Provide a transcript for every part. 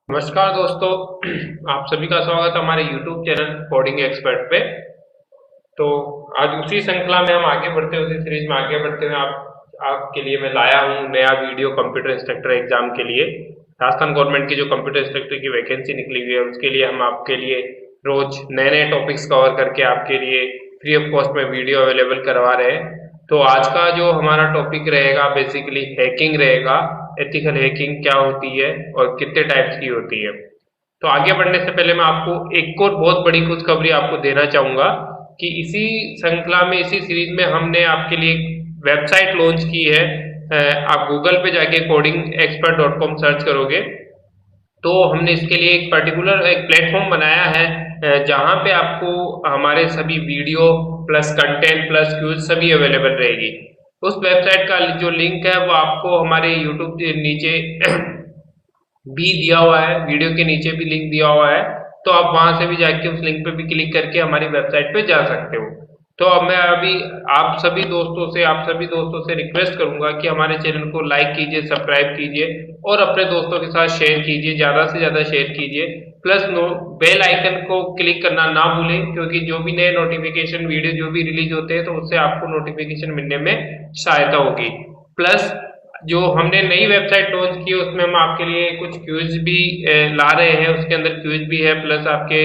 नमस्कार दोस्तों। आप सभी का स्वागत है हमारे YouTube चैनल कोडिंग एक्सपर्ट पे। तो आज उसी श्रृंखला में हम आगे बढ़ते हुए उसी सीरीज में आगे बढ़ते हुए आपके लिए मैं लाया हूँ नया वीडियो कंप्यूटर इंस्ट्रक्टर एग्जाम के लिए। राजस्थान गवर्नमेंट की जो कंप्यूटर इंस्ट्रक्टर की वैकेंसी निकली हुई है उसके लिए हम आपके लिए रोज नए नए टॉपिक्स कवर करके आपके लिए फ्री ऑफ कॉस्ट में वीडियो अवेलेबल करवा रहे हैं। तो आज का जो हमारा टॉपिक रहेगा बेसिकली हैकिंग रहेगा। एथिकल हैकिंग क्या होती है और कितने टाइप्स की होती है। तो आगे बढ़ने से पहले मैं आपको एक और बहुत बड़ी खुशखबरी आपको देना चाहूंगा कि इसी श्रृंखला में इसी सीरीज में हमने आपके लिए वेबसाइट लॉन्च की है। आप गूगल पे जाके codingexpert.com सर्च करोगे तो हमने इसके लिए एक पर्टिकुलर एक प्लेटफॉर्म बनाया है जहाँ पे आपको हमारे सभी video plus content plus quiz सभी अवेलेबल रहेगी। उस वेबसाइट का जो लिंक है वो आपको हमारे यूट्यूब के नीचे भी दिया हुआ है, वीडियो के नीचे भी लिंक दिया हुआ है। तो आप वहां से भी जाके उस लिंक पे भी क्लिक करके हमारी वेबसाइट पे जा सकते हो। तो अब मैं अभी आप सभी दोस्तों से रिक्वेस्ट करूंगा कि हमारे चैनल को लाइक कीजिए, सब्सक्राइब कीजिए और अपने दोस्तों के साथ शेयर कीजिए, ज्यादा से ज्यादा शेयर कीजिए। प्लस बेल आइकन को क्लिक करना ना भूलें, क्योंकि जो भी नए नोटिफिकेशन वीडियो जो भी रिलीज होते हैं तो उससे आपको नोटिफिकेशन मिलने में सहायता होगी। प्लस जो हमने नई वेबसाइट लॉन्च की है उसमें हम आपके लिए कुछ क्विज भी ला रहे हैं। उसके अंदर क्विज भी है प्लस आपके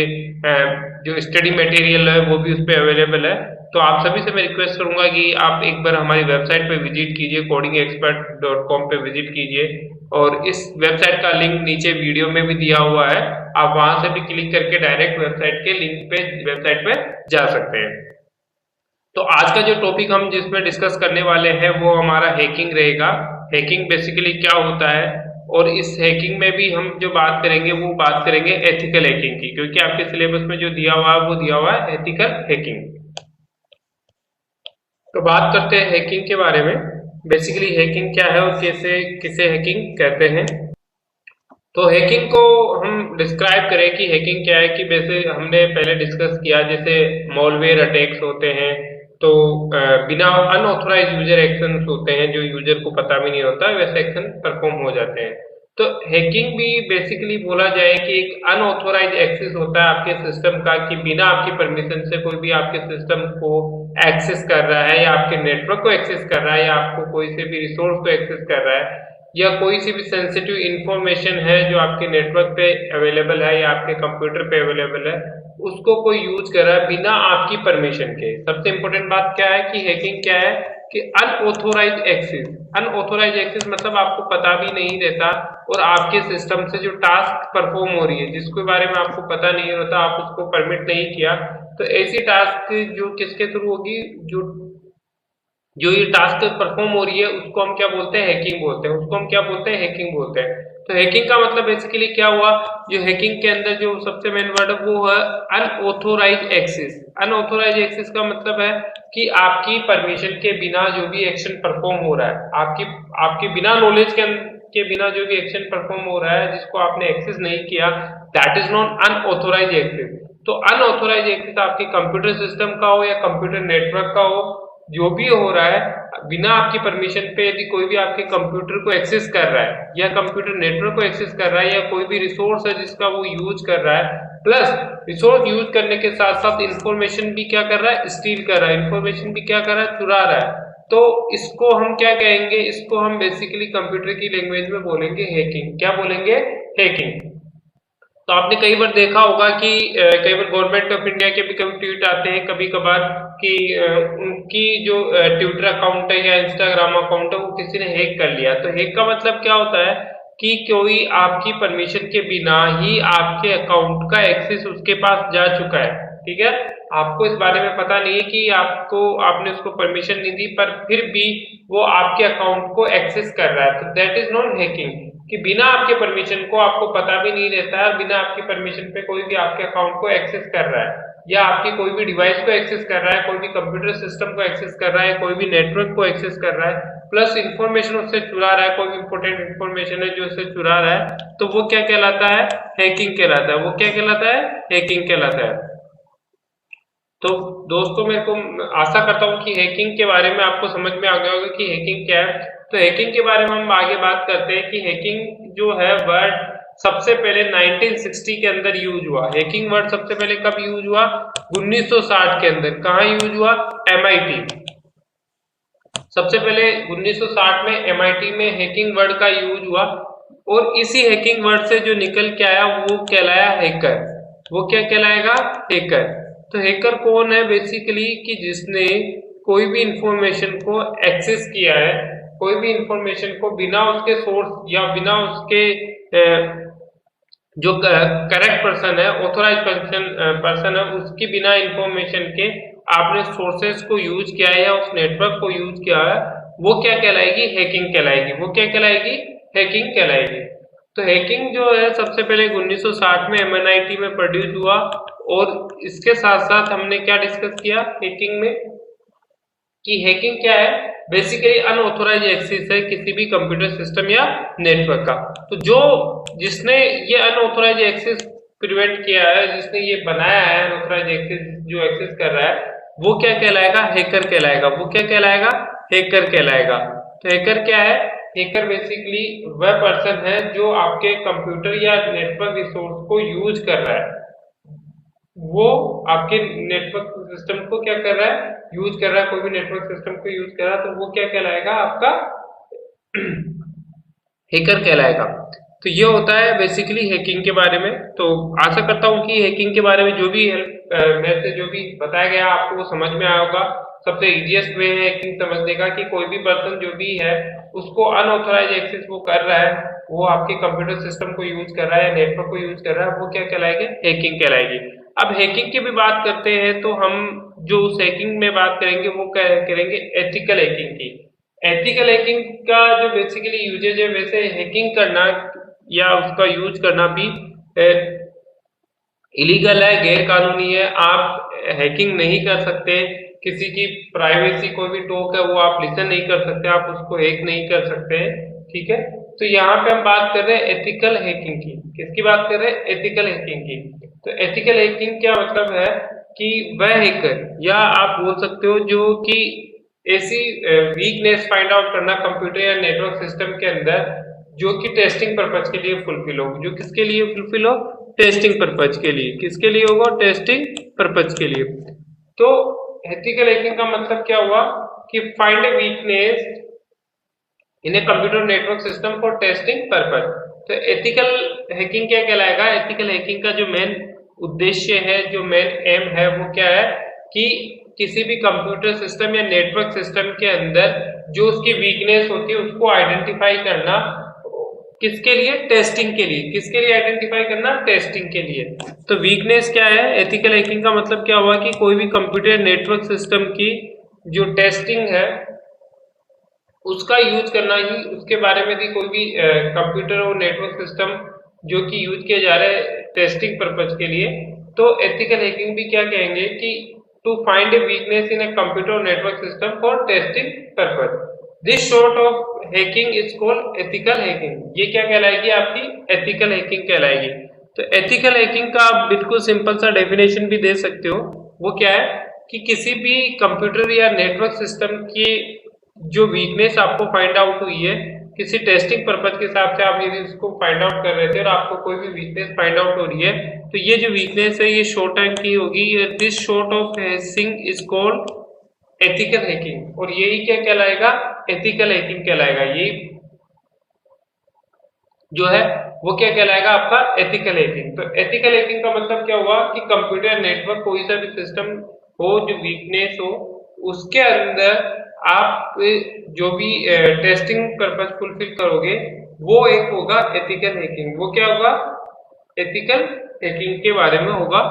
जो स्टडी मटेरियल है वो भी उस पर अवेलेबल है। तो आप सभी से मैं रिक्वेस्ट करूंगा कि आप एक बार हमारी वेबसाइट पे विजिट कीजिए, codingexpert.com पे विजिट कीजिए और इस वेबसाइट का लिंक नीचे वीडियो में भी दिया हुआ है। आप वहां से भी क्लिक करके डायरेक्ट वेबसाइट के लिंक पे वेबसाइट पे जा सकते हैं। तो आज का जो टॉपिक हम जिसमें डिस्कस करने वाले हैं वो हमारा हैकिंग रहेगा। हैकिंग बेसिकली क्या होता है और इस हैकिंग में भी हम जो बात करेंगे वो बात करेंगे एथिकल हैकिंग की, क्योंकि आपके सिलेबस में जो दिया हुआ है वो दिया हुआ है एथिकल हैकिंग। तो बात करते हैं हैकिंग के बारे में। बेसिकली हैकिंग क्या है और कैसे किसे हैकिंग कहते हैं। तो हैकिंग को हम डिस्क्राइब करें कि हैकिंग क्या है, कि वैसे हमने पहले डिस्कस किया जैसे मॉलवेयर अटैक्स होते हैं। तो बिना अनऑथोराइज यूजर एक्शन होते हैं, जो यूजर को पता भी नहीं होता वैसे एक्शन परफॉर्म हो जाते हैं। तो हैकिंग भी बेसिकली बोला जाए कि एक अनऑथोराइज एक्सेस होता है आपके सिस्टम का, कि बिना आपकी परमिशन से कोई भी आपके सिस्टम को एक्सेस कर रहा है या आपके नेटवर्क को एक्सेस कर रहा है या आपको कोई से भी रिसोर्स को एक्सेस कर रहा है या कोई सी भी सेंसिटिव इंफॉर्मेशन है जो आपके नेटवर्क पे अवेलेबल है या आपके कंप्यूटर पे अवेलेबल है उसको कोई यूज कर रहा है बिना आपकी परमिशन के। सबसे इंपॉर्टेंट बात क्या है कि हैकिंग क्या है कि अनऑथोराइज एक्सेस। अनऑथोराइज एक्सेस मतलब आपको पता भी नहीं रहता और आपके सिस्टम से जो टास्क परफॉर्म हो रही है जिसके बारे में आपको पता नहीं होता, आप उसको परमिट नहीं किया, तो ऐसी टास्क जो किसके थ्रू होगी, जो जो ये टास्क परफॉर्म हो रही है उसको हम क्या बोलते हैं, हैकिंग बोलते हैं। उसको हम क्या बोलते हैं, हैकिंग बोलते हैं। तो हैकिंग का मतलब बेसिकली क्या हुआ, जो हैकिंग के अंदर जो सबसे मेन वर्ड है वो है अनऑथोराइज एक्सेस। अनऑथोराइज एक्सेस का मतलब है कि आपकी परमिशन के बिना जो भी एक्शन परफॉर्म हो रहा है, आपकी आपके बिना नॉलेज के बिना जो भी एक्शन परफॉर्म हो रहा है जिसको आपने एक्सेस नहीं किया, that is not unauthorise access. तो अनऑथोराइज एक्सेस आपके कंप्यूटर सिस्टम का हो या कंप्यूटर नेटवर्क का हो, जो भी हो रहा है बिना आपकी परमिशन पे, यदि कोई भी आपके कंप्यूटर को एक्सेस कर रहा है या कंप्यूटर नेटवर्क को एक्सेस कर रहा है या कोई भी रिसोर्स है जिसका वो यूज कर रहा है, प्लस रिसोर्स यूज करने के साथ साथ इंफॉर्मेशन भी क्या कर रहा है, स्टील कर रहा है, इंफॉर्मेशन भी क्या कर रहा है, चुरा रहा है, तो इसको हम क्या कहेंगे, इसको हम बेसिकली कंप्यूटर की लैंग्वेज में बोलेंगे हैकिंग। क्या बोलेंगे, हैकिंग। तो आपने कई बार देखा होगा कि कई बार गवर्नमेंट ऑफ इंडिया के भी कभी ट्वीट आते हैं कभी कभार कि उनकी जो ट्विटर अकाउंट है या इंस्टाग्राम अकाउंट है वो किसी ने हैक कर लिया। तो हैक का मतलब क्या होता है कि कोई आपकी परमिशन के बिना ही आपके अकाउंट का एक्सेस उसके पास जा चुका है। ठीक है, आपको इस बारे में पता नहीं है कि आपने उसको परमिशन नहीं दी, पर फिर भी वो आपके अकाउंट को एक्सेस कर रहा है, तो दैट इज नॉट हैकिंग। कि बिना आपके परमिशन को, आपको पता भी नहीं रहता है, बिना आपकी परमिशन पे कोई भी आपके अकाउंट को एक्सेस कर रहा है या आपकी कोई भी डिवाइस को एक्सेस कर रहा है, कोई भी कंप्यूटर सिस्टम को एक्सेस कर रहा है, कोई भी नेटवर्क को एक्सेस कर रहा है, प्लस इंफॉर्मेशन उससे चुरा रहा है, कोई भी इंपॉर्टेंट इंफॉर्मेशन है जो उससे चुरा रहा है, तो वो क्या कहलाता है, हैकिंग कहलाता है। वो क्या कहलाता है, हैकिंग कहलाता है। तो दोस्तों मेरे को आशा करता हूँ कि हैकिंग के बारे में आपको समझ में आ गया होगा कि हैकिंग क्या है। तो हैकिंग के बारे में हम आगे बात करते हैं कि हैकिंग जो है वर्ड सबसे पहले 1960 के अंदर यूज हुआ। हैकिंग वर्ड सबसे पहले कब यूज हुआ? 1960 के अंदर। कहाँ यूज हुआ? MIT। सबसे पहले 1960 में MIT में हैकिंग वर्ड का यूज हुआ और इसी हैकिंग वर्ड से जो निकल के आया वो कहलाया हैकर। वो क्या कहलाएगा? हैकर। तो हैकर कौन है? बेसिकली कि जिसने कोई भी इंफॉर्मेशन को एक्सेस किया है, कोई भी इंफॉर्मेशन को बिना उसके सोर्स या बिना उसके जो करेक्ट पर्सन है, ऑथोराइज पर्सन है, उसकी बिना इंफॉर्मेशन के आपने सोर्सेज को यूज किया है या उस नेटवर्क को यूज किया है, वो क्या कहलाएगी? हैकिंग कहलाएगी। वो क्या कहलाएगी? हैकिंग कहलाएगी। तो हैकिंग जो है सबसे पहले 1960 में MIT में प्रोड्यूस हुआ और इसके साथ साथ हमने क्या डिस्कस किया हैकिंग में कि हैकिंग क्या है? बेसिकली अनऑथोराइज एक्सेस है किसी भी कंप्यूटर सिस्टम या नेटवर्क का। तो जिसने ये अनऑथोराइज एक्सेस प्रिवेंट किया है, जिसने ये बनाया है अनऑथोराइज एक्सेस जो एक्सेस कर रहा है, वो क्या कहलाएगा? हैकर कहलाएगा। वो क्या कहलाएगा? हैकर कहलाएगा। तो हैकर क्या है? हैकर बेसिकली वह पर्सन है जो आपके कंप्यूटर या नेटवर्क रिसोर्स को यूज कर रहा है। वो आपके नेटवर्क सिस्टम को क्या कर रहा है? यूज कर रहा है। कोई भी नेटवर्क सिस्टम को यूज कर रहा है तो वो क्या कहलाएगा? आपका हैकर कहलाएगा। तो ये होता है बेसिकली हैकिंग के बारे में। तो आशा करता हूँ कि हैकिंग के बारे में जो भी मेरे से जो भी बताया गया आपको वो समझ में आया होगा। सबसे इजीएस्ट वे है हैकिंग समझने का कि कोई भी पर्सन जो भी है उसको अनऑथोराइज एक्सेस वो कर रहा है, वो आपके कंप्यूटर सिस्टम को यूज कर रहा है या नेटवर्क को यूज कर रहा है, वो क्या कहलाएगी? हैकिंग कहलाएगी। अब हैकिंग की भी बात करते हैं तो हम जो उस हैकिंग में बात करेंगे वो करेंगे एथिकल हैकिंग की। एथिकल हैकिंग का जो बेसिकली यूजेज है, वैसे हैकिंग करना या उसका यूज करना भी इलीगल है, गैर कानूनी है। आप हैकिंग नहीं कर सकते, किसी की प्राइवेसी कोई भी टॉक है वो आप लिसन नहीं कर सकते, आप उसको हैक नहीं कर सकते, ठीक है। तो यहाँ पे हम बात कर रहे हैं एथिकल हैकिंग की। किसकी बात कर रहे हैं? एथिकल हैकिंग की। तो एथिकल हैकिंग क्या मतलब है कि वह हैकर या आप बोल सकते हो जो कि ऐसी वीकनेस फाइंड आउट करना कंप्यूटर या नेटवर्क सिस्टम के अंदर जो कि टेस्टिंग पर्पज के लिए फुलफिल हो। जो किसके लिए फुलफिल हो? टेस्टिंग पर्पज के लिए। किसके लिए होगा? टेस्टिंग पर्पज के लिए। तो एथिकल हैकिंग का मतलब क्या हुआ कि find a weakness in a computer network system for testing purpose. तो एथिकल हैकिंग क्या कहलाएगा? एथिकल हैकिंग का जो मेन उद्देश्य है, जो मेन एम है, वो क्या है कि किसी भी कंप्यूटर सिस्टम या नेटवर्क सिस्टम के अंदर जो उसकी वीकनेस होती है उसको आइडेंटिफाई करना। किसके लिए? टेस्टिंग के लिए। किसके लिए आइडेंटिफाई करना? टेस्टिंग के लिए। तो वीकनेस क्या है? एथिकल हैकिंग का मतलब क्या हुआ कि कोई भी कंप्यूटर नेटवर्क सिस्टम की जो टेस्टिंग है उसका यूज करना ही, उसके बारे में भी कोई भी कंप्यूटर और नेटवर्क सिस्टम जो कि यूज किया जा रहा है टेस्टिंग पर्पज के लिए, तो एथिकल हैकिंग भी क्या कहेंगे कि to find a weakness in a computer और network system for testing purpose. This sort of hacking is called ethical hacking. ये क्या कहलाएगी? आपकी एथिकल हैकिंग कहलाएगी। तो एथिकल हैकिंग का आप बिल्कुल सिंपल सा डेफिनेशन भी दे सकते हो। वो क्या है कि किसी भी कंप्यूटर या नेटवर्क सिस्टम की जो वीकनेस आपको फाइंड आउट हुई है किसी टेस्टिंग पर्पज के हिसाब से, आप यदि उसको फाइंड आउट कर रहे थे और आपको कोई भी वीकनेस फाइंड आउट हो रही है, तो ये जो वीकनेस है ये शॉर्ट टाइम की होगी। This sort of hacking is called ethical hacking. और यही क्या कहलाएगा? एथिकल हैकिंग कहलाएगा। ये जो है वो क्या कहलाएगा? आपका एथिकल हैकिंग। तो एथिकल हैकिंग का मतलब क्या हुआ कि कंप्यूटर नेटवर्क कोई सा भी सिस्टम हो जो वीकनेस हो उसके अंदर आप जो भी टेस्टिंग पर्पज फुलफिल करोगे वो एक होगा एथिकल हैकिंग। वो क्या होगा? एथिकल हैकिंग के बारे में होगा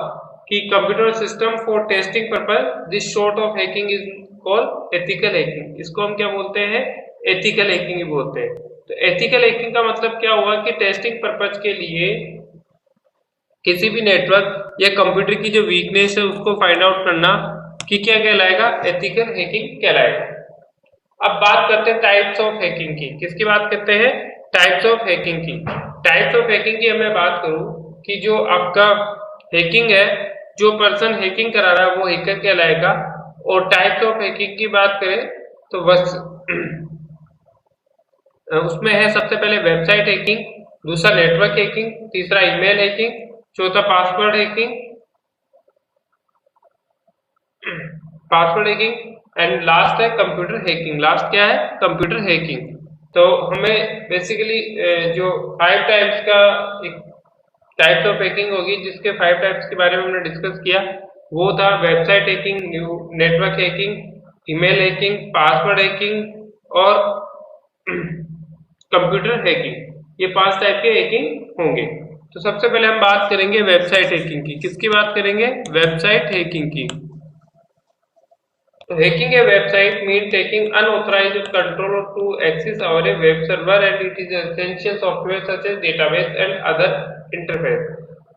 कि computer system for testing purpose this sort of hacking is called ethical hacking. इसको हम क्या बोलते हैं? एथिकल हैकिंग ही बोलते हैं। तो एथिकल हैकिंग का मतलब क्या हुआ कि टेस्टिंग पर्पज के लिए किसी भी नेटवर्क या कंप्यूटर की जो वीकनेस है उसको फाइंड आउट करना कि क्या कहलाएगा? एथिकल हैकिंग कहलाएगा। अब बात करते हैं टाइप्स ऑफ हैकिंग की। किसकी बात करते हैं? टाइप्स ऑफ हैकिंग की। टाइप्स ऑफ हैकिंग की मैं बात करूं कि जो आपका हैकिंग है, जो पर्सन हैकिंग करा रहा है वो हैकर कहलाएगा। और टाइप्स ऑफ हैकिंग की बात करें तो बस उसमें है सबसे पहले वेबसाइट हैकिंग, दूसरा नेटवर्क हैकिंग, तीसरा ईमेल हैकिंग, चौथा password hacking, password hacking and last है कंप्यूटर हैकिंग। लास्ट क्या है? Computer hacking. तो हमें बेसिकली जो 5 टाइप्स का एक टाइप्स ऑफ हैकिंग होगी, जिसके 5 टाइप्स के बारे में हमने डिस्कस किया, वो था website hacking, network hacking, email hacking, password hacking और कंप्यूटर हैकिंग। ये 5 टाइप के हैकिंग होंगे। तो सबसे पहले हम बात करेंगे वेबसाइट हैकिंग की। किसकी बात करेंगे? वेबसाइट हैकिंग की। तो hacking a website means taking unauthorized control to access our web server and it is essential software such as database and other interface।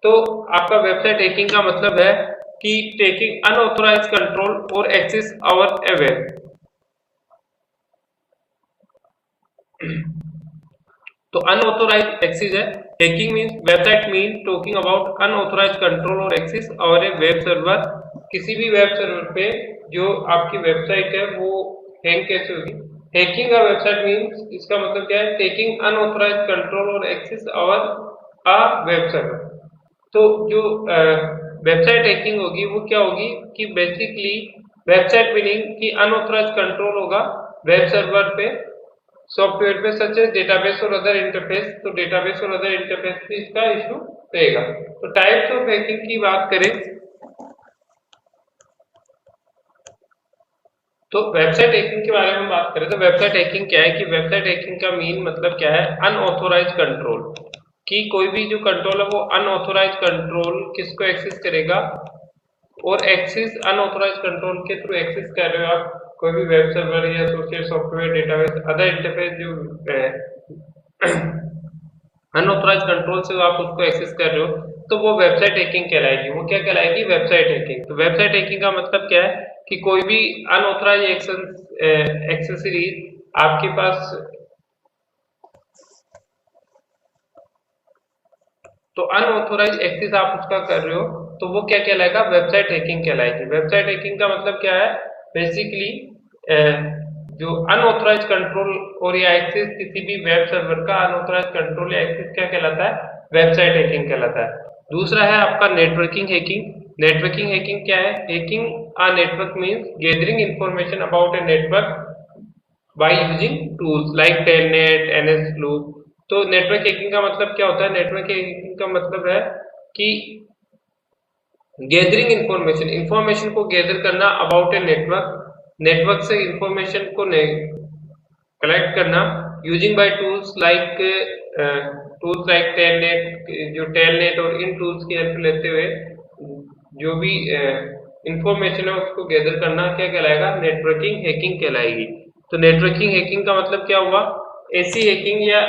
तो आपका वेबसाइट हैकिंग का मतलब है कि taking unauthorized control or access our web। तो unauthorise access है। Hacking means website mean talking about unauthorise control और access और ए वेब सर्वर। किसी भी वेब सर्वर पे जो आपकी वेबसाइट है वो हैक कैसे होगी? हैकिंग अ वेबसाइट मींस, इसका मतलब क्या है? टेकिंग अनऑथोराइज कंट्रोल और access over a web server. तो जो वेबसाइट हैकिंग होगी वो क्या होगी कि बेसिकली वेबसाइट मीनिंग कि अनऑथोराइज कंट्रोल होगा वेब सर्वर पे, सॉफ्टवेयर पे, सच एज डेटाबेस और अदर इंटरफेस। तो डेटाबेस और अदर इंटरफेस पे इसका इशू रहेगा। तो टाइप्स ऑफ हैकिंग की बात करें तो वेबसाइट हैकिंग के बारे में बात करें तो वेबसाइट हैकिंग क्या है कि वेबसाइट हैकिंग का मेन मतलब क्या है? Unauthorise control. कि कोई भी जो कंट्रोल है वो अनऑथोराइज कंट्रोल किसको एक्सेस करेगा, और एक्सेस अनऑथोराइज कंट्रोल के थ्रू एक्सेस कर रहे हो आप कोई भी वेब सर्वर या associate software, database, other interface जो अनऑथोराइज कंट्रोल से आप उसको एक्सेस कर रहे हो, तो वो वेबसाइट हैकिंग कहलाएगी। वो क्या कहलाएगी? Website hacking. तो वेबसाइट हैकिंग का मतलब क्या है कि कोई भी अनऑथोराइज एक्सेसरीज आपके पास, तो अनऑथोराइज एक्सेस आप उसका कर रहे हो तो वो क्या कहलाएगा? वेबसाइट हैकिंग कहलाएगी। वेबसाइट हैकिंग का मतलब क्या है? बेसिकली जो अनऑथोराइज कंट्रोल और या एक्सेस किसी भी वेब सर्वर का अनऑथोराइज कंट्रोल या एक्सेस क्या कहलाता है? वेबसाइट हैकिंग कहलाता है। दूसरा है आपका नेटवर्किंग हैकिंग। नेटवर्किंग हैकिंग क्या है? Hacking a network means gathering information about a network by using tools like telnet, NSLoop। तो नेटवर्क हैकिंग का मतलब क्या होता है? नेटवर्क हैकिंग का मतलब है कि गैदरिंग इंफॉर्मेशन, इंफॉर्मेशन को गैदर करना अबाउट ए नेटवर्क, नेटवर्क से इंफॉर्मेशन को कलेक्ट करना using by tools like telnet. जो टेलनेट और इन टूल्स की हेल्प लेते हुए जो भी इंफॉर्मेशन है उसको गैदर करना क्या कहलाएगा? नेटवर्किंग हैकिंग कहलाएगी। तो नेटवर्किंग हैकिंग का मतलब क्या हुआ? ऐसी हैकिंग या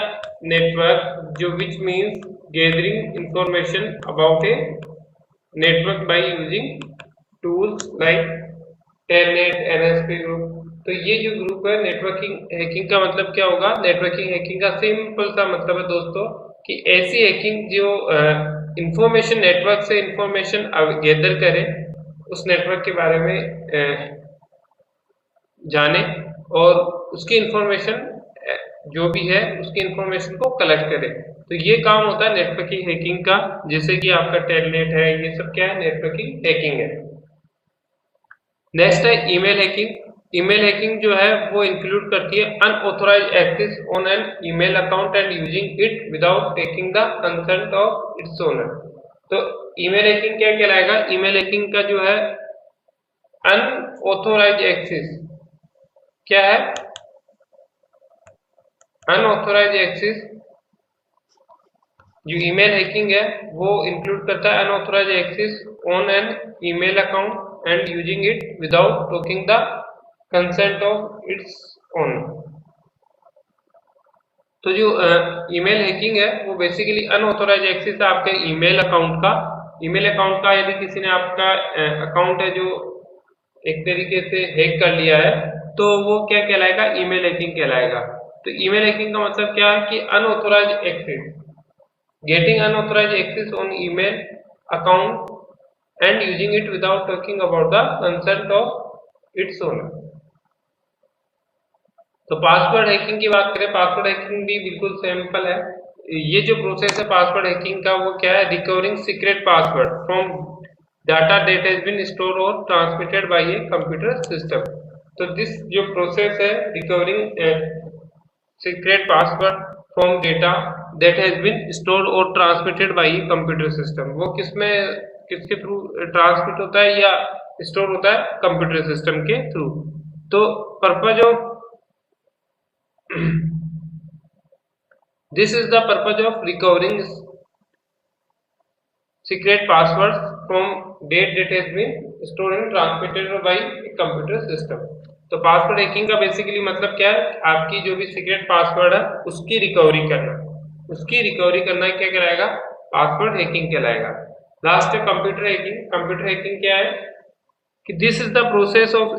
नेटवर्क जो which means gathering information about A network by using tools like telnet, NSP group. तो ये जो ग्रुप है नेटवर्किंग हैकिंग का मतलब क्या होगा? नेटवर्किंग हैकिंग का सिंपल सा मतलब है दोस्तों कि ऐसी हैकिंग जो इंफॉर्मेशन नेटवर्क से इंफॉर्मेशन गैदर करे, उस नेटवर्क के बारे में जाने और उसकी इंफॉर्मेशन जो भी है उसकी इंफॉर्मेशन को कलेक्ट करे। तो ये काम होता है नेटवर्किंग हैकिंग का, जैसे कि आपका टेलनेट है, ये सब क्या है? नेटवर्किंग हैकिंग है। नेक्स्ट है ईमेल हैकिंग। ईमेल हैकिंग जो है वो इंक्लूड करती है unauthorise access on an email account and using it without taking the consent of its owner. तो ईमेल हैकिंग क्या कहलाएगा? ईमेल हैकिंग का जो है अनऑथोराइज एक्सेस क्या है? अनऑथोराइज एक्सेस जो ईमेल हैकिंग है वो इंक्लूड करता है unauthorise access on an email account and using it without taking the consent of its owner. तो जो ईमेल हैकिंग है वो बेसिकली अनऑथोराइज एक्सेस है आपके ईमेल अकाउंट का। ईमेल अकाउंट का यदि किसी ने आपका अकाउंट है जो एक तरीके से हैक कर लिया है तो वो क्या कहलाएगा? ईमेल हैकिंग कहलाएगा। तो ईमेल हैकिंग का मतलब क्या है कि unauthorise access, getting unauthorized access on email account and using it without talking about the consent of its owner। तो पासवर्ड हैकिंग की बात करें, पासवर्ड हैकिंग भी बिल्कुल सिंपल है। ये जो प्रोसेस है पासवर्ड हैकिंग का वो क्या है, recovering secret password from data that has been store और transmitted by a computer system. तो दिस जो प्रोसेस है recovering secret password from data that has been store और transmitted by a computer system, वो किसके थ्रू ट्रांसमिट होता है या स्टोर होता है, कंप्यूटर सिस्टम के थ्रू। तो purpose of this is the purpose of recovering secret passwords from data that has been stored and transmitted by a computer system। तो पासवर्ड हैकिंग का बेसिकली मतलब क्या है, आपकी जो भी सीक्रेट पासवर्ड है उसकी रिकवरी करना, क्या कहलाएगा, पासवर्ड हैकिंग कहलाएगा। लास्ट है कंप्यूटर हैकिंग। कंप्यूटर हैकिंग क्या है कि this is the process of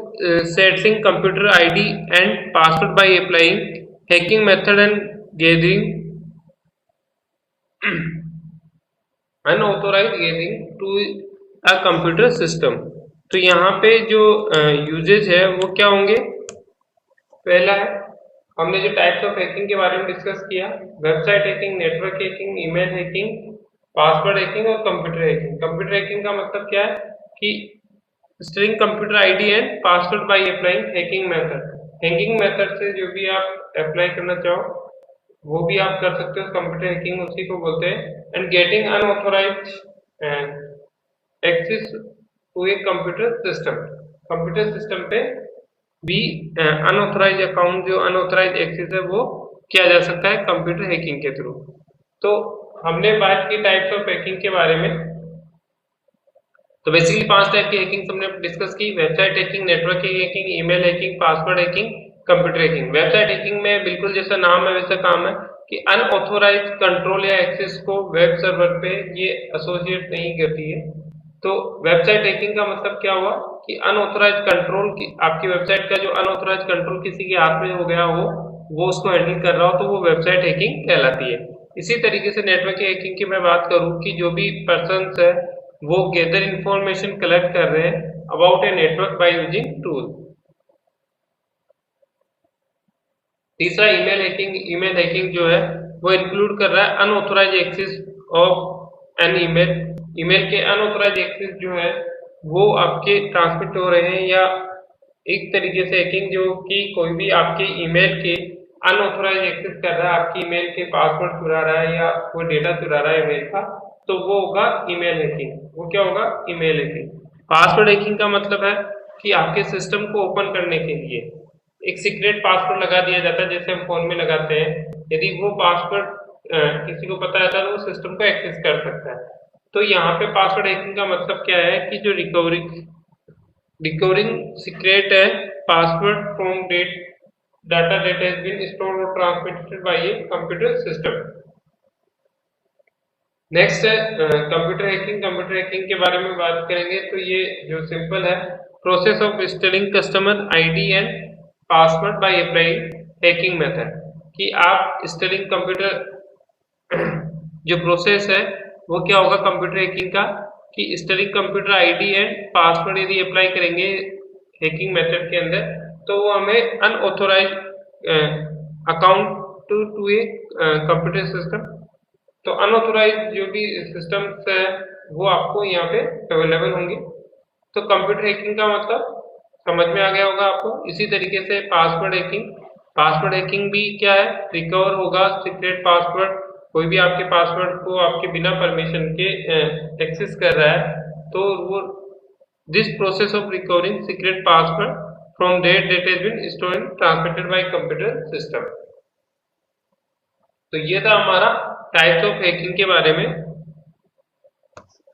setting computer ID and password by applying hacking method and gathering unauthorised gathering to a computer system. तो यहाँ पे जो यूजेज है वो क्या होंगे, पहला है हमने जो टाइप्स ऑफ हैकिंग के बारे में डिस्कस किया, website hacking, network hacking, email hacking, password hacking और कंप्यूटर हैकिंग। कंप्यूटर हैकिंग का मतलब क्या है कि string computer ID and password by applying hacking method. Hacking method से जो भी आप अप्लाई करना चाहो वो भी आप कर सकते हो, कंप्यूटर हैकिंग उसी को बोलते हैं। And getting unauthorised access to a computer system पे भी अनऑथोराइज अकाउंट, जो अनऑथोराइज एक्सेस है वो किया जा सकता है कंप्यूटर हैकिंग के थ्रू। तो हमने बात की टाइप्स ऑफ हैकिंग के बारे में। तो बेसिकली 5 टाइप की हैकिंग हमने डिस्कस की, website hacking, network hacking, email hacking, password hacking, computer hacking. Website hacking में बिल्कुल जैसा नाम है वैसा काम है कि अनऑथोराइज कंट्रोल या एक्सेस को वेब सर्वर पे ये एसोसिएट नहीं करती है। तो वेबसाइट हैकिंग का मतलब क्या हुआ कि अनऑथोराइज कंट्रोल की, आपकी वेबसाइट का जो अनऑथोराइज कंट्रोल किसी के हाथ में हो गया हो, वो उसको हैंडल कर रहा हो, तो वो वेबसाइट हैकिंग कहलाती है। इसी तरीके से नेटवर्क हैकिंग की मैं बात करूं कि जो भी पर्सन्स है वो गैदर इंफॉर्मेशन कलेक्ट कर रहे हैं about a network by using tool. तीसरा ईमेल हैकिंग। ईमेल हैकिंग जो है वो इंक्लूड कर रहा है unauthorise access of an email. Email के अनऑथोराइज एक्सेस जो है वो आपके ट्रांसमिट हो रहे हैं, या एक तरीके से हैकिंग जो कि कोई भी आपके ईमेल के अनऑथोराइज एक्सेस कर रहा है, आपकी ईमेल के पासवर्ड चुरा रहा है या कोई डेटा चुरा रहा है ईमेल का, तो वो होगा ईमेल हैकिंग। वो क्या होगा, ईमेल हैकिंग। पासवर्ड हैकिंग का मतलब है कि आपके सिस्टम को ओपन करने के लिए एक सीक्रेट पासवर्ड लगा दिया जाता है, जैसे हम फोन में लगाते हैं। यदि वो पासवर्ड किसी को पता रहता है तो वो सिस्टम को एक्सेस कर सकता है। तो यहाँ पे पासवर्ड हैकिंग का मतलब क्या है कि जो रिकवरिंग सीक्रेट है password from data that has been stored और transmitted by a computer system. Next है कंप्यूटर हैकिंग। कंप्यूटर हैकिंग के बारे में बात करेंगे तो ये जो सिंपल है, process of stealing customer ID and password by applying hacking method. कि आप स्टीलिंग कंप्यूटर जो प्रोसेस है वो क्या होगा कंप्यूटर हैकिंग का, कि stealing computer ID and password यदि अप्लाई करेंगे हैकिंग मेथड के अंदर तो वो हमें unauthorise account to a computer system. तो अनऑथोराइज जो भी सिस्टम्स है वो आपको यहाँ पे अवेलेबल होंगे। तो कंप्यूटर हैकिंग का मतलब समझ में आ गया होगा आपको। इसी तरीके से पासवर्ड हैकिंग भी क्या है, रिकवर होगा सीक्रेट पासवर्ड। कोई भी आपके पासवर्ड को आपके बिना परमिशन के एक्सेस कर रहा है तो वो this process of recovering secret password from data that has been stored and transmitted by computer system. तो ये था हमारा टाइप्स ऑफ हैकिंग के बारे में।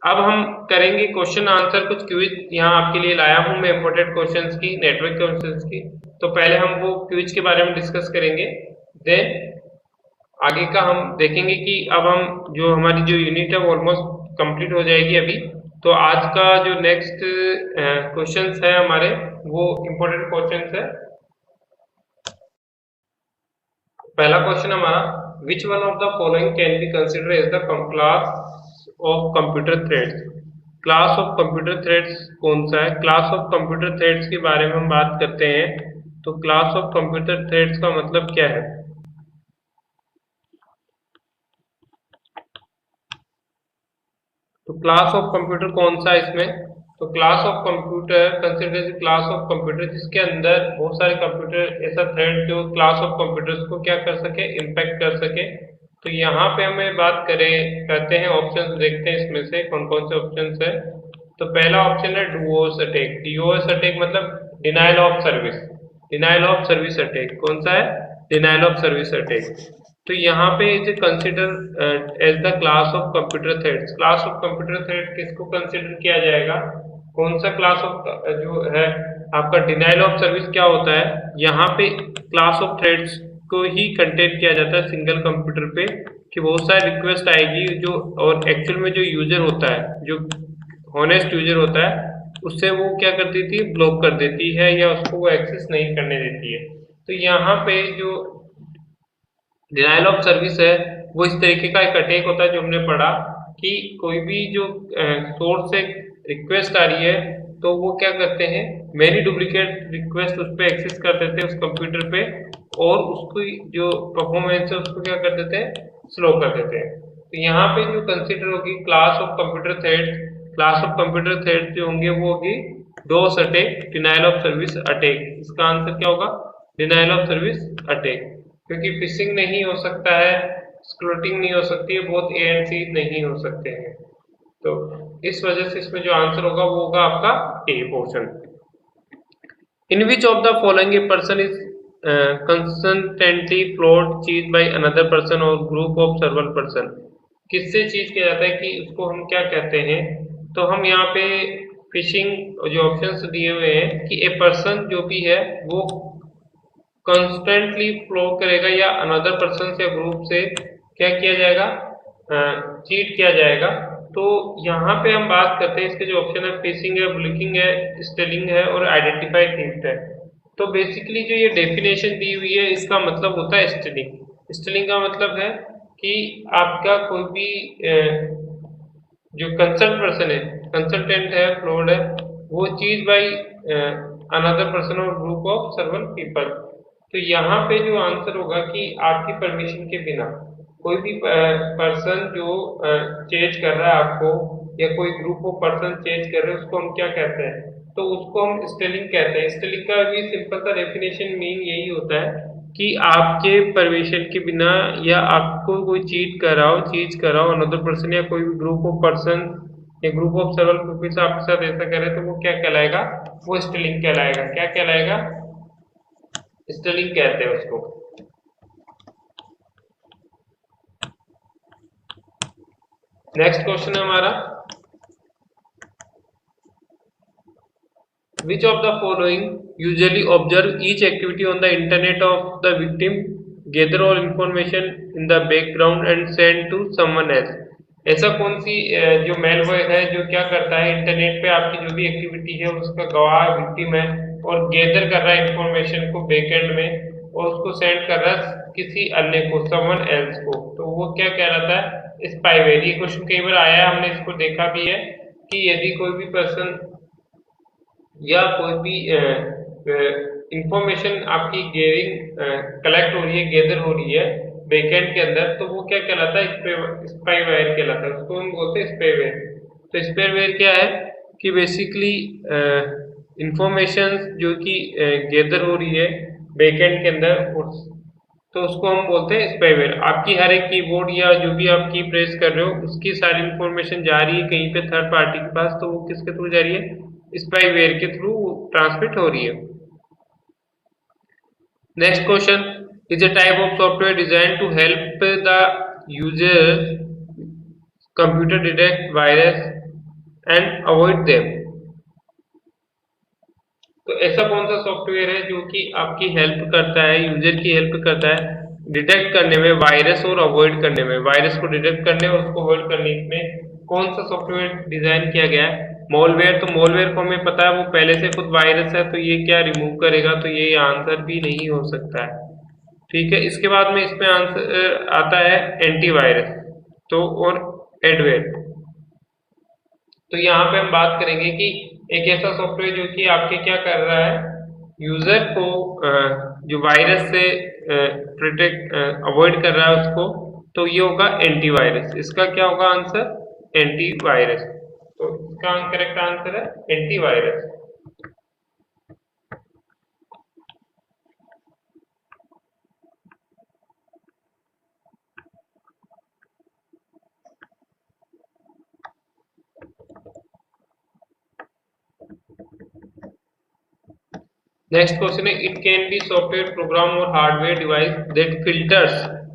अब हम करेंगे क्वेश्चन आंसर, कुछ क्विज यहाँ आपके लिए लाया हूँ मैं इंपोर्टेंट क्वेश्चंस की, नेटवर्क क्वेश्चंस की। तो पहले हम वो क्विज के बारे में डिस्कस करेंगे, देन आगे का हम देखेंगे कि अब हम जो हमारी जो यूनिट है वो ऑलमोस्ट कंप्लीट हो जाएगी अभी। तो आज का जो नेक्स्ट क्वेश्चंस है हमारे वो इंपोर्टेंट क्वेश्चंस है। पहला क्वेश्चन हमारा, which one of the following can be considered as the class of computer threads? Class of computer threads कौन सा है? क्लास ऑफ कंप्यूटर थ्रेड्स के बारे में हम बात करते हैं। तो क्लास ऑफ कंप्यूटर थ्रेड्स का मतलब क्या है? तो क्लास ऑफ कंप्यूटर कौन सा है इसमें? तो class of computer consider class of computer जिसके अंदर बहुत सारे कंप्यूटर ऐसा थ्रेड जो क्लास ऑफ कंप्यूटर्स को क्या कर सके, इम्पैक्ट कर सके। तो यहाँ पे हमें बात करते हैं ऑप्शंस, देखते हैं इसमें से कौन कौन से ऑप्शंस है। तो पहला ऑप्शन है डीओएस अटैक। डीओएस अटैक मतलब denial of service. Denial of service attack कौन सा है? Denial of service attack. तो यहाँ पे इसे consider as the class of computer threads. Class of computer threat किसको कंसिडर किया जाएगा? कौन सा क्लास ऑफ जो है आपका डिनाइल ऑफ सर्विस क्या होता है? यहाँ पे क्लास ऑफ थ्रेड्स को ही कंटेन किया जाता है सिंगल कंप्यूटर पे, कि बहुत सारी रिक्वेस्ट आएगी जो, और एक्चुअल में जो यूजर होता है, जो हॉनेस्ट यूजर होता है, उससे वो क्या कर देती है, ब्लॉक कर देती है या उसको वो एक्सेस नहीं करने देती है। तो यहाँ पे जो डिनाइल ऑफ सर्विस है वो इस तरीके का एक अटैक होता है जो हमने पढ़ा कि कोई भी जो सोर्स से रिक्वेस्ट आ रही है तो वो क्या करते हैं, मेनी डुप्लीकेट रिक्वेस्ट उस पर एक्सेस कर देते हैं उस कंप्यूटर पे, और उसकी जो परफॉर्मेंस है उसको क्या कर देते हैं, स्लो कर देते हैं। तो यहाँ पे जो कंसिडर होगी class of computer threads, class of computer threads जो होंगे वो होगी DoS attack, denial of service attack. इसका आंसर क्या होगा? Denial of service attack. क्योंकि फिशिंग नहीं हो सकता है, स्क्रूटिंग नहीं हो सकती है, बहुत ए एंड सी नहीं हो सकते हैं। तो इस वजह से इसमें जो आंसर होगा वो होगा आपका ए portion. In which of the following a person is consistently float चीज बाय अनदर पर्सन और ग्रुप ऑफ सर्वल पर्सन। किससे चीज किया जाता है कि उसको हम क्या कहते हैं? तो हम यहाँ पे फिशिंग जो ऑप्शंस दिए हुए हैं कि ए पर्सन जो भी है वो कॉन्स्टेंटली फ्लो करेगा या अनदर पर्सन से ग्रुप से क्या किया जाएगा, चीट किया जाएगा। तो यहाँ पे हम बात करते हैं इसके जो ऑप्शन है फिशिंग है, ब्लिकिंग है, स्टेलिंग है और आइडेंटिफाई थीफ्ट है। तो बेसिकली जो ये डेफिनेशन दी हुई है इसका मतलब होता है स्टेलिंग। स्टेलिंग का मतलब है कि आपका कोई भी जो कंसल्ट पर्सन है, कंसल्टेंट है, फ्लोड है, वो चीज बाई अनदर पर्सन और ग्रुप ऑफ सर्वल पीपल। तो यहाँ पे जो आंसर होगा कि आपकी परमिशन के बिना कोई भी पर्सन जो चेंज कर रहा है आपको, या कोई ग्रुप ऑफ पर्सन चेंज कर रहे हैं, उसको हम क्या कहते हैं? तो उसको हम स्टेलिंग कहते हैं। स्टेलिंग का भी सिंपल सा डेफिनेशन मीन यही होता है कि आपके परमिशन के बिना या आपको कोई चीट कर रहा हो, चीज कर रहा हो अनदर पर्सन या कोई भी ग्रुप ऑफ पर्सन या ग्रुप ऑफ सर्वल पीपल्स आपके साथ ऐसा करे तो वो क्या कहलाएगा? वो स्टेलिंग कहलाएगा। क्या कहलाएगा? स्टेलिंग कहते हैं उसको। नेक्स्ट क्वेश्चन है हमारा, which of the following usually observe each activity on the internet of the victim, gather all information in the background and send to someone else। ऐसा कौन सी जो मेलवेयर है जो क्या करता है, इंटरनेट पे आपकी जो भी एक्टिविटी है उसका गवाह विक्टिम है और गैदर कर रहा है इंफॉर्मेशन को बैकएंड में और उसको सेंड कर रहा है किसी अन्य को, समवन एल्स को। तो वो क्या कहलाता है? स्पाईवेयर। ये क्वेश्चन कई बार आया है, हमने इसको देखा भी है कि यदि कोई भी पर्सन या कोई भी इंफॉर्मेशन आपकी गेयरिंग कलेक्ट हो रही है, गैदर हो रही है बैकएंड के अंदर, तो वो क्या कहलाता है? स्पाईवेयर कहलाता है। उसको हम बोलते हैं स्पाईवेयर। तो स्पाईवेयर क्या है कि बेसिकली इंफॉर्मेशन जो कि गैदर हो रही है बैकएंड के अंदर, तो उसको हम बोलते हैं स्पाईवेयर। आपकी हर एक कीबोर्ड या जो भी आप की प्रेस कर रहे हो उसकी सारी इंफॉर्मेशन जा रही है कहीं पे थर्ड पार्टी के पास, तो वो किसके थ्रू जा रही है? स्पाईवेयर के थ्रू ट्रांसमिट हो रही है। Next question, is a type of software design to help the user computer detect virus and avoid them. तो ऐसा कौन सा सॉफ्टवेयर है जो कि आपकी हेल्प करता है, यूजर की हेल्प करता है डिटेक्ट करने में वायरस और अवॉइड करने में? वायरस को डिटेक्ट करने और उसको अवॉइड करने में कौन सा सॉफ्टवेयर डिजाइन किया गया है? मॉलवेयर। तो मॉलवेयर को हमें पता है वो पहले से खुद वायरस है, तो ये क्या रिमूव करेगा? तो ये आंसर भी नहीं हो सकता है। ठीक है, इसके बाद में इसमें आंसर आता है एंटीवायरस तो और एडवेयर। तो यहाँ पे हम बात करेंगे कि एक ऐसा सॉफ्टवेयर जो कि आपके क्या कर रहा है, यूजर को जो वायरस से प्रोटेक्ट अवॉइड कर रहा है उसको, तो ये होगा एंटीवायरस। इसका क्या होगा आंसर? एंटीवायरस। तो इसका करेक्ट आंसर है antivirus. Next question is, it can be software program or hardware device that filters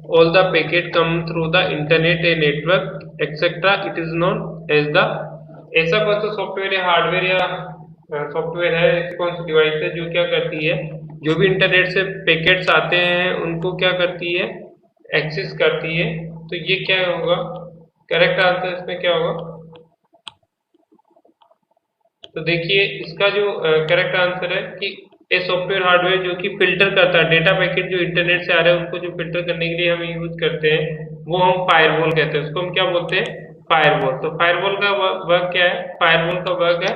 all the packet come through the internet a network etc. It is known as the। ऐसा कौन सा software या hardware या software है, ऐसी कौन सी device है जो क्या करती है, जो भी इंटरनेट से पैकेट्स आते हैं उनको क्या करती है, एक्सेस करती है। तो ये क्या होगा, करेक्ट आंसर इसमें क्या होगा। तो देखिए इसका जो करेक्ट आंसर है कि ए सॉफ्टवेयर हार्डवेयर जो कि फिल्टर करता है डेटा पैकेट जो इंटरनेट से आ रहे हैं उनको जो फिल्टर करने के लिए हम यूज करते हैं वो हम फायरवॉल कहते हैं। उसको हम क्या बोलते हैं, फायरवॉल। तो फायरवॉल का वर्क क्या है, फायरवॉल का वर्क है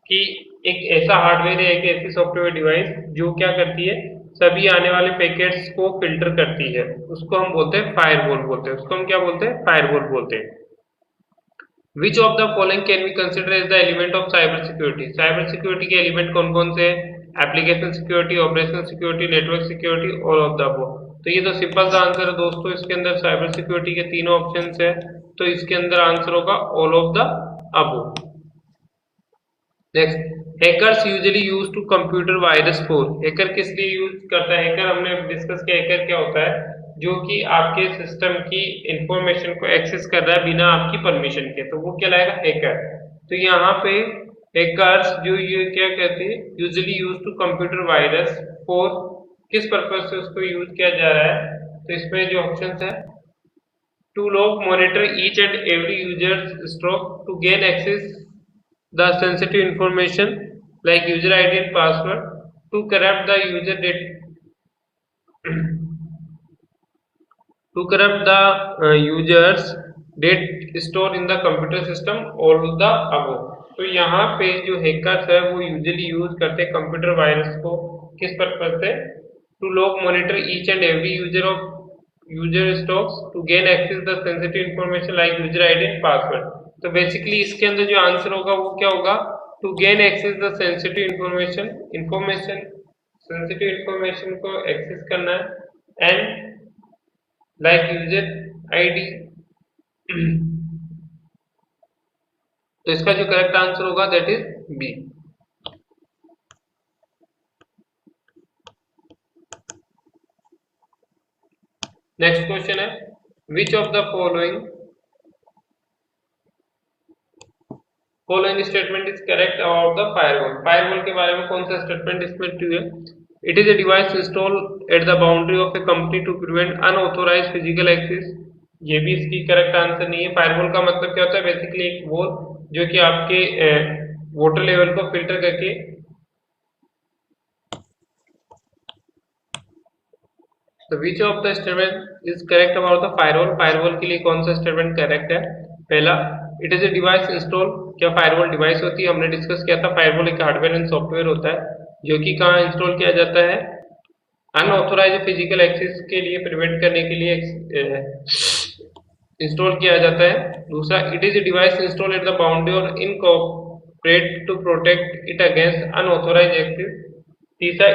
कि एक ऐसा हार्डवेयर है, एक ऐसी सॉफ्टवेयर डिवाइस जो क्या करती है, सभी आने वाले पैकेट्स को फिल्टर करती है, उसको हम बोलते हैं फायरवॉल बोलते हैं। उसको हम क्या बोलते हैं, फायरवॉल बोलते हैं। Which of the following can be consider as the element of cyber security. Cyber security के एलिमेंट कौन कौन से हैं, application security, operational security, network security, all of the above. तो ये तो सिंपल सा आंसर है दोस्तों, इसके अंदर साइबर सिक्योरिटी के तीनों ऑप्शंस है, तो इसके अंदर आंसर होगा all of the above. Next, hackers usually use to computer virus for. Hacker किस लिए यूज करता है, हैकर हमने डिस्कस किया, हैकर क्या होता है, जो कि आपके सिस्टम की इंफॉर्मेशन को एक्सेस कर रहा है बिना आपकी परमिशन के, तो वो कहलाएगा हैकर। तो यहाँ पे हैकर्स जो ये क्या कहते हैं, usually use to computer virus for, किस पर्पज से उसको यूज किया जा रहा है। तो इसमें जो ऑप्शन है, to log monitor each and every user stroke to gain access the sensitive information like user ID and password, to corrupt the user data to corrupt the users data stored in the computer system, all the above। तो यहाँ पे जो hackers है वो usually use करते हैं computer virus को, किस पर्पज से, to log monitor each and every user of user stocks to gain access the sensitive information like user ID and password. तो बेसिकली इसके अंदर जो आंसर होगा वो क्या होगा, to gain access the sensitive information sensitive information को access करना है, एंड लाइक यूजर आईडी। तो इसका जो करेक्ट आंसर होगा that is B. Next question है, which of the following statement is correct about the firewall. Firewall के बारे में कौन सा स्टेटमेंट इसमें ट्रू है। It is a device install at the boundary of a company to prevent unauthorised physical access. ये भी इसकी करेक्ट आंसर नहीं है। फायरवॉल का मतलब क्या होता है, बेसिकली एक वॉल जो कि आपके वाटर लेवल को फिल्टर करके, तो विच of the statement is correct about the firewall. Firewall के लिए कौन सा स्टेटमेंट करेक्ट है, पहला, it is a device install. क्या फायरवॉल डिवाइस होती है, हमने डिस्कस किया था, फायरवॉल एक हार्डवेयर एंड सॉफ्टवेयर होता है जो कि कहाँ इंस्टॉल किया जाता है, अनऑथोराइज्ड फिजिकल एक्सेस के लिए प्रिवेंट करने के लिए इंस्टॉल किया जाता है। दूसरा, it is a device install at the boundary और incorporate to protect it against unauthorized access. तीसरा,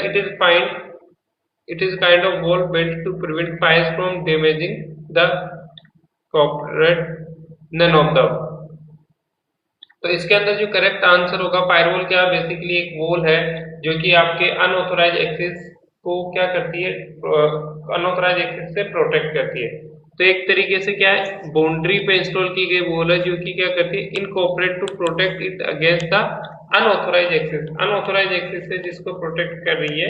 it is kind of wall built to prevent fires from damaging the corporate, none of the. तो इसके अंदर जो correct answer होगा, firewall क्या basically एक wall है जो कि आपके अनऑथोराइज्ड एक्सेस को क्या करती है, अनऑथोराइज्ड एक्सेस से प्रोटेक्ट करती है। तो एक तरीके से क्या है, बाउंड्री पे इंस्टॉल की गई वॉल है जो कि क्या करती है, incorporate to protect it against the unauthorised access. Unauthorised access से जिसको प्रोटेक्ट कर रही है,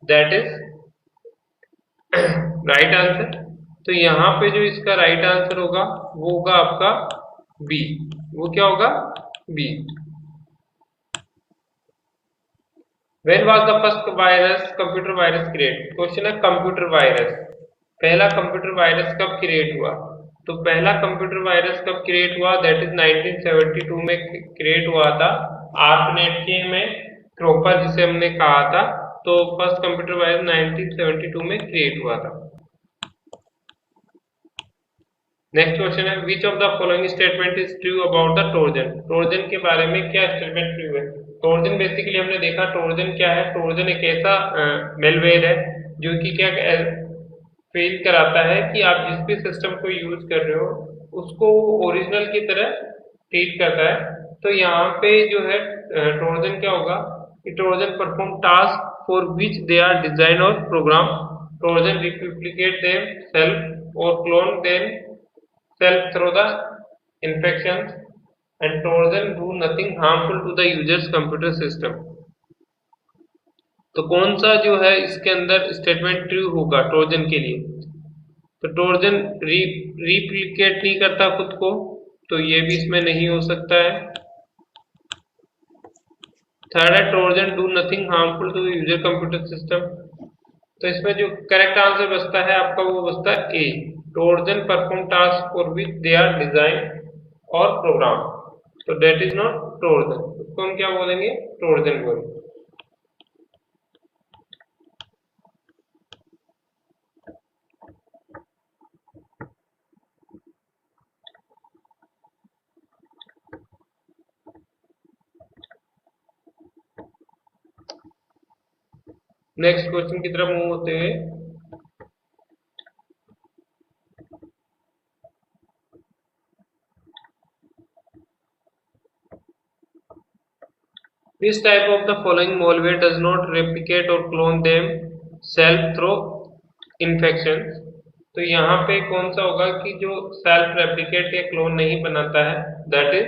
दैट इज राइट आंसर। तो यहाँ पे जो इसका राइट आंसर होगा वो होगा आपका बी। वो क्या होगा, B. When was the first computer virus create. Question है कंप्यूटर वायरस, पहला कंप्यूटर वायरस कब क्रिएट हुआ। तो पहला कंप्यूटर वायरस कब क्रिएट हुआ, दैट इज 1972 में क्रिएट हुआ था, आर्पनेट के में क्रोपर जिसे हमने कहा था। तो फर्स्ट कंप्यूटर वायरस 1972 में क्रिएट हुआ था। नेक्स्ट क्वेश्चन है which of the following statement is true about the Trojan. Trojan के बारे में क्या स्टेटमेंट ट्रू है। ट्रोजन बेसिकली हमने देखा ट्रोजन क्या है। ट्रोजन एक ऐसा मेलवेयर है जो कि क्या फील कराता है कि आप जिस भी सिस्टम को यूज कर रहे हो उसको ओरिजिनल की तरह ट्रीट करता है। तो यहाँ पे जो है ट्रोजन क्या होगा कि Trojan perform task for which they are design और program. Trojan replicate them self और clone them self through the infections and Trojan do nothing harmful to the user's computer system। तो कौन सा जो है इसके अंदर स्टेटमेंट ट्रू होगा ट्रोजन के लिए। तो ट्रोजन रिप्लिकेट नहीं करता खुद को, तो ये भी इसमें नहीं हो सकता है। थर्ड है Trojan do nothing harmful to user computer system. तो इसमें जो करेक्ट आंसर बचता है आपका वो बचता है A. Trojan perform task for which they are design और प्रोग्राम। तो दैट इज नॉट ट्रोजन, उसको हम क्या बोलेंगे ट्रोजन बोलेंगे। नेक्स्ट क्वेश्चन की तरफ मूव होते हुए Which type of the following malware does not replicate or clone themselves through infections। तो यहाँ पे कौन सा होगा कि जो सेल्फ रेप्लिकेट या क्लोन नहीं बनाता है, that is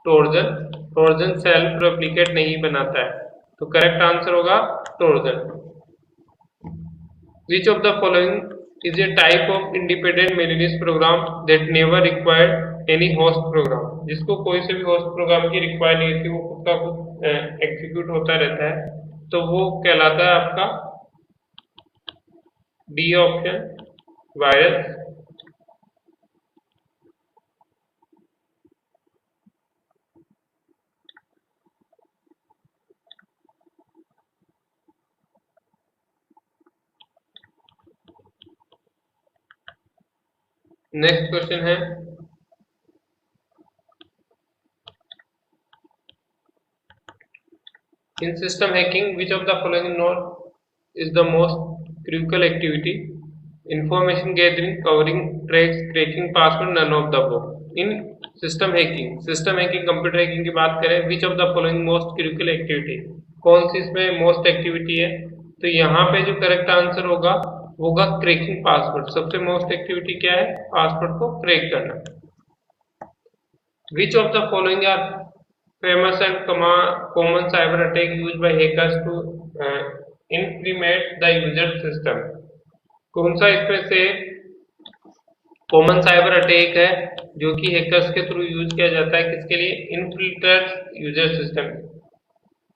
Trojan. Trojan self replicate नहीं बनाता है, तो करेक्ट आंसर होगा Trojan. Which of the following is a type of independent malicious program that never required any host program। जिसको कोई से भी होस्ट प्रोग्राम की रिक्वायर नहीं होती, वो खुद का खुद एग्जीक्यूट होता रहता है, तो वो कहलाता है आपका D option virus. Next question है in system hacking which of the following not is the most critical activity। information gathering, covering tracks, cracking password, none of the above। in system hacking computer hacking की बात करें which of the following most critical activity, कौन सी इसमें most activity है। तो यहाँ पे जो करेक्ट आंसर होगा क्रैकिंग पासवर्ड। सबसे मोस्ट एक्टिविटी क्या है, पासवर्ड को क्रैक करना। which of the following are famous and common cyber attack used by hackers to infiltrate the user system। कौन सा इसमें से कॉमन साइबर अटैक है जो कि हैकर्स के थ्रू यूज किया जाता है, किसके लिए, इन्फिल्टर्स यूजर सिस्टम।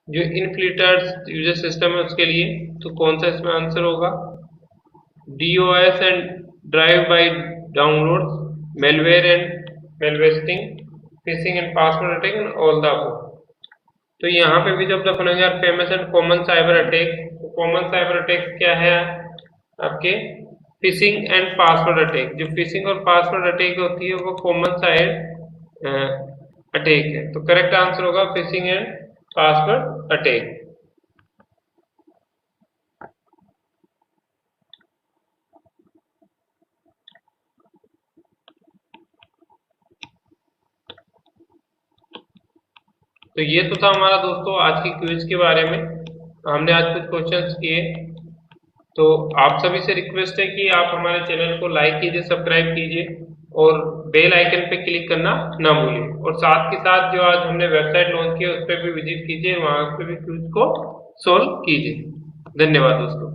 जो इन्फिल्टर्स यूजर सिस्टम है उसके लिए। तो कौन सा इसमें आंसर होगा, DOS and drive by download, malware and malvertising, phishing and password attack and all the above. तो यहाँ पे भी जब तक बनेंगे famous and common cyber attack. तो कॉमन साइबर अटैक क्या है आपके, फिशिंग एंड पासवर्ड अटैक। जो फिशिंग और पासवर्ड अटैक होती है वो कॉमन साइबर अटैक है। तो करेक्ट आंसर होगा फिशिंग एंड पासवर्ड अटैक। तो ये तो था हमारा दोस्तों आज की क्विज के बारे में। हमने आज कुछ क्वेश्चंस किए। तो आप सभी से रिक्वेस्ट है कि आप हमारे चैनल को लाइक कीजिए, सब्सक्राइब कीजिए और बेल आइकन पे क्लिक करना ना भूलिए। और साथ के साथ जो आज हमने वेबसाइट लॉन्च की है उस पर भी विजिट कीजिए, वहां पे भी क्विज को सोल्व कीजिए। धन्यवाद दोस्तों।